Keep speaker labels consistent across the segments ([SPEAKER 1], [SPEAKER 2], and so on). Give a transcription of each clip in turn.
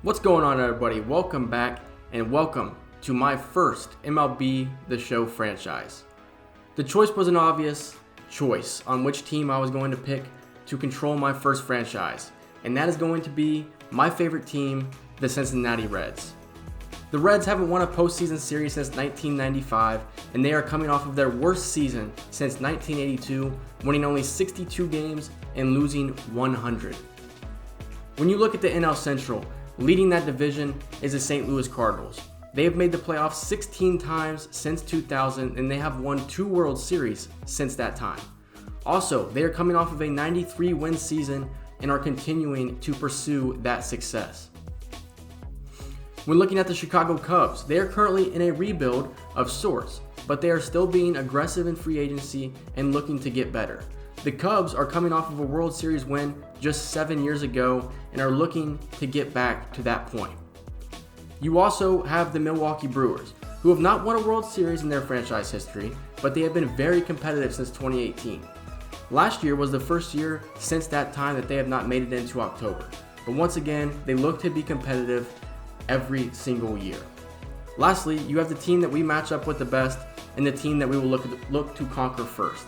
[SPEAKER 1] What's going on, everybody? Welcome back and welcome to my first MLB The Show franchise. The choice was an obvious choice on which team I was going to pick to control my first franchise, and that is going to be my favorite team, the Cincinnati Reds. The Reds haven't won a postseason series since 1995, and they are coming off of their worst season since 1982, winning only 62 games and losing 100. When you look at the NL Central, leading that division is the St. Louis Cardinals. They have made the playoffs 16 times since 2000, and they have won 2 World Series since that time. Also, they are coming off of a 93-win season and are continuing to pursue that success. When looking at the Chicago Cubs, they are currently in a rebuild of sorts, but they are still being aggressive in free agency and looking to get better. The Cubs are coming off of a World Series win just 7 years ago and are looking to get back to that point. You also have the Milwaukee Brewers, who have not won a World Series in their franchise history, but they have been very competitive since 2018. Last year was the first year since that time that they have not made it into October, but once again, they look to be competitive every single year. Lastly, you have the team that we match up with the best and the team that we will look to conquer first.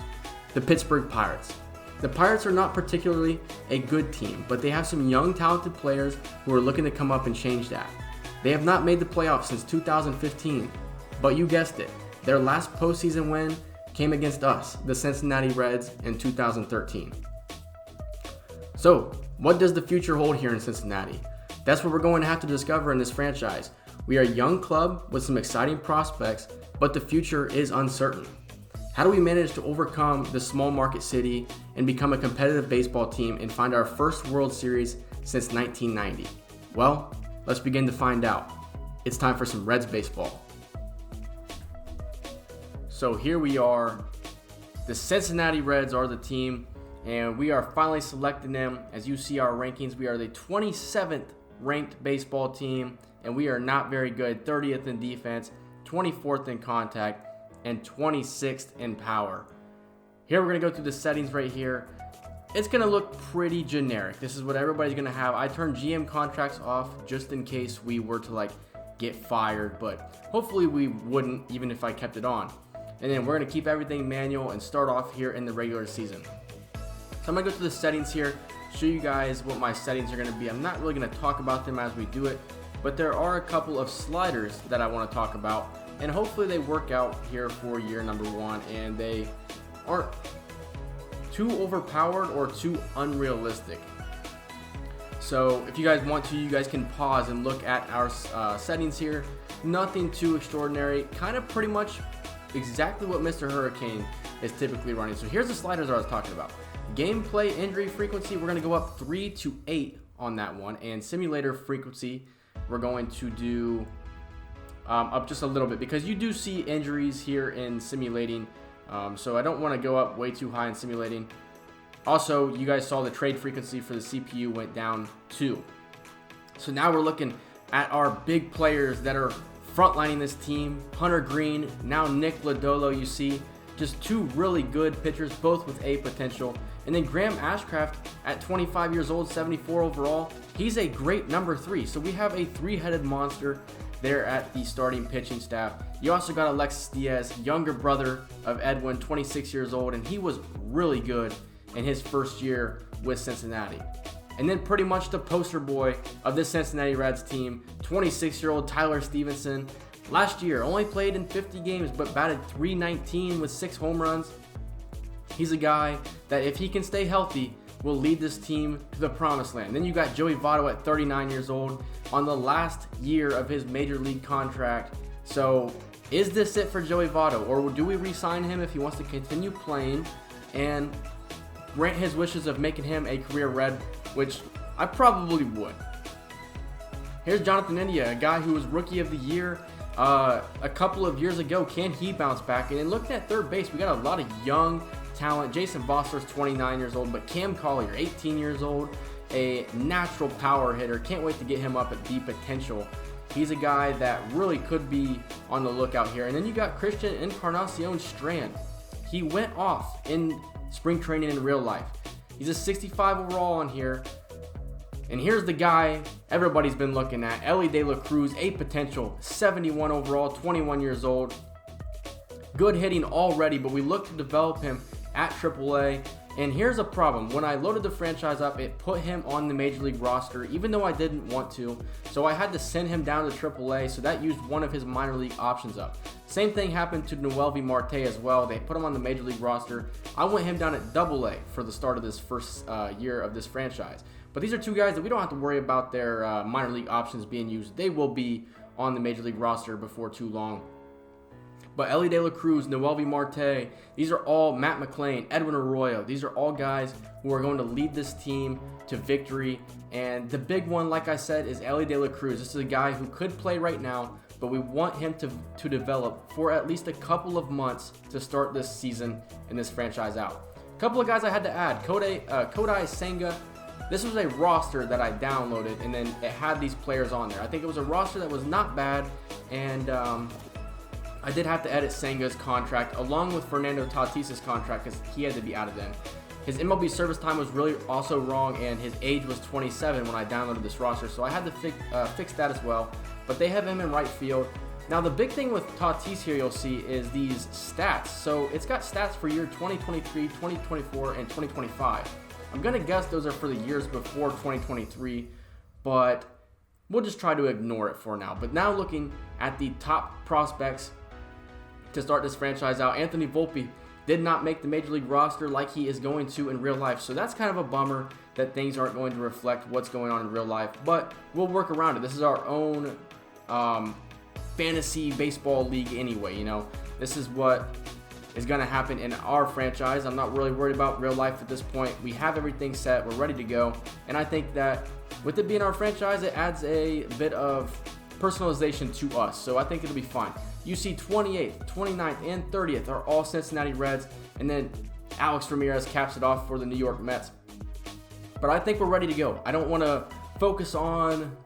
[SPEAKER 1] The Pittsburgh Pirates. The Pirates are not particularly a good team, but they have some young, talented players who are looking to come up and change that. They have not made the playoffs since 2015, but you guessed it, their last postseason win came against us, the Cincinnati Reds, in 2013. So, what does the future hold here in Cincinnati? That's what we're going to have to discover in this franchise. We are a young club with some exciting prospects, but the future is uncertain. How do we manage to overcome the small market city and become a competitive baseball team and find our first World Series since 1990? Well, let's begin to find out. It's time for some Reds baseball. So here we are. The Cincinnati Reds are the team, and we are finally selecting them. As you see our rankings, we are the 27th ranked baseball team, and we are not very good. 30th in defense, 24th in contact, and 26th in power. Here we're going to go through the settings right here. It's going to look pretty generic. This is what everybody's going to have. I turned GM contracts off just in case we were to get fired, but hopefully we wouldn't even if I kept it on. And then we're going to keep everything manual and start off here in the regular season. So I'm going to go through the settings here, show you guys what my settings are going to be. I'm not really going to talk about them as we do it, but there are a couple of sliders that I want to talk about. And hopefully they work out here for year number 1 and they aren't too overpowered or too unrealistic. So if you guys want to, you guys can pause and look at our settings here. Nothing too extraordinary, kind of pretty much exactly what Mr. Hurricane is typically running. So here's the sliders that I was talking about. Gameplay injury frequency, we're going to go up 3 to 8 on that one. And simulator frequency, we're going to do up just a little bit because you do see injuries here in simulating, so I don't want to go up way too high in simulating. Also, you guys saw the trade frequency for the CPU went down 2. So now we're looking at our big players that are frontlining this team. Hunter Green, now Nick Lodolo, you see. Just 2 really good pitchers, both with A potential. And then Graham Ashcraft at 25 years old, 74 overall. He's a great number 3. So we have a 3-headed monster there at the starting pitching staff. You also got Alexis Diaz, younger brother of Edwin, 26 years old, and he was really good in his first year with Cincinnati. And then pretty much the poster boy of this Cincinnati Reds team, 26-year-old Tyler Stevenson. Last year, only played in 50 games, but batted .319 with 6 home runs. He's a guy that if he can stay healthy, will lead this team to the promised land. Then you got Joey Votto at 39 years old on the last year of his major league contract. So is this it for Joey Votto, or do we re-sign him if he wants to continue playing and grant his wishes of making him a career Red, which I probably would. Here's Jonathan India, a guy who was Rookie of the Year a couple of years ago. Can he bounce back? And then looking at third base, we got a lot of young talent. Jason Vossler's 29 years old, but Cam Collier, 18 years old, a natural power hitter. Can't wait to get him up at deep potential. He's a guy that really could be on the lookout here. And then you got Christian Encarnacion Strand. He went off in spring training in real life. He's a 65 overall on here. And here's the guy everybody's been looking at, Elly De La Cruz, a potential 71 overall, 21 years old. Good hitting already, but we look to develop him at AAA. And here's a problem. When I loaded the franchise up, it put him on the Major League roster, even though I didn't want to. So I had to send him down to AAA, so that used one of his minor league options up. Same thing happened to Noelvi Marte as well. They put him on the Major League roster. I went him down at AA for the start of this first year of this franchise. But these are two guys that we don't have to worry about their minor league options being used. They will be on the Major League roster before too long. But Elly De La Cruz, Noelvi Marte, these are all Matt McLain, Edwin Arroyo. These are all guys who are going to lead this team to victory. And the big one, like I said, is Elly De La Cruz. This is a guy who could play right now, but we want him to develop for at least a couple of months to start this season and this franchise out. A couple of guys I had to add. Kodai Senga. This was a roster that I downloaded, and then it had these players on there. I think it was a roster that was not bad, and I did have to edit Senga's contract along with Fernando Tatis's contract because he had to be out of them. His MLB service time was really also wrong, and his age was 27 when I downloaded this roster, so I had to fix that as well. But they have him in right field. Now the big thing with Tatis here you'll see is these stats. So it's got stats for year 2023, 2024, and 2025. I'm going to guess those are for the years before 2023, but we'll just try to ignore it for now. But now looking at the top prospects to start this franchise out, Anthony Volpe did not make the Major League roster like he is going to in real life. So that's kind of a bummer that things aren't going to reflect what's going on in real life. But we'll work around it. This is our own fantasy baseball league anyway. You know, this is what is going to happen in our franchise. I'm not really worried about real life at this point. We have everything set. We're ready to go. And I think that with it being our franchise, it adds a bit of personalization to us. So I think it'll be fine. You see 28th, 29th, and 30th are all Cincinnati Reds. And then Alex Ramirez caps it off for the New York Mets. But I think we're ready to go. I don't want to focus on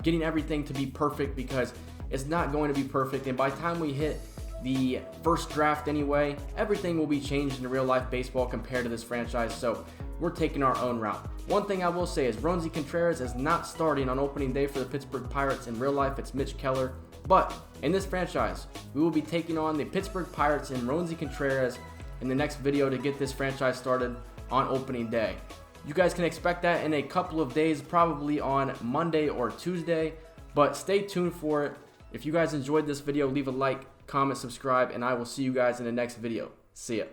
[SPEAKER 1] getting everything to be perfect because it's not going to be perfect. And by the time we hit the first draft anyway, everything will be changed in real life baseball compared to this franchise. So we're taking our own route. One thing I will say is Roansy Contreras is not starting on opening day for the Pittsburgh Pirates. In real life, it's Mitch Keller. But in this franchise, we will be taking on the Pittsburgh Pirates and Roansy Contreras in the next video to get this franchise started on opening day. You guys can expect that in a couple of days, probably on Monday or Tuesday. But stay tuned for it. If you guys enjoyed this video, leave a like, comment, subscribe, and I will see you guys in the next video. See ya.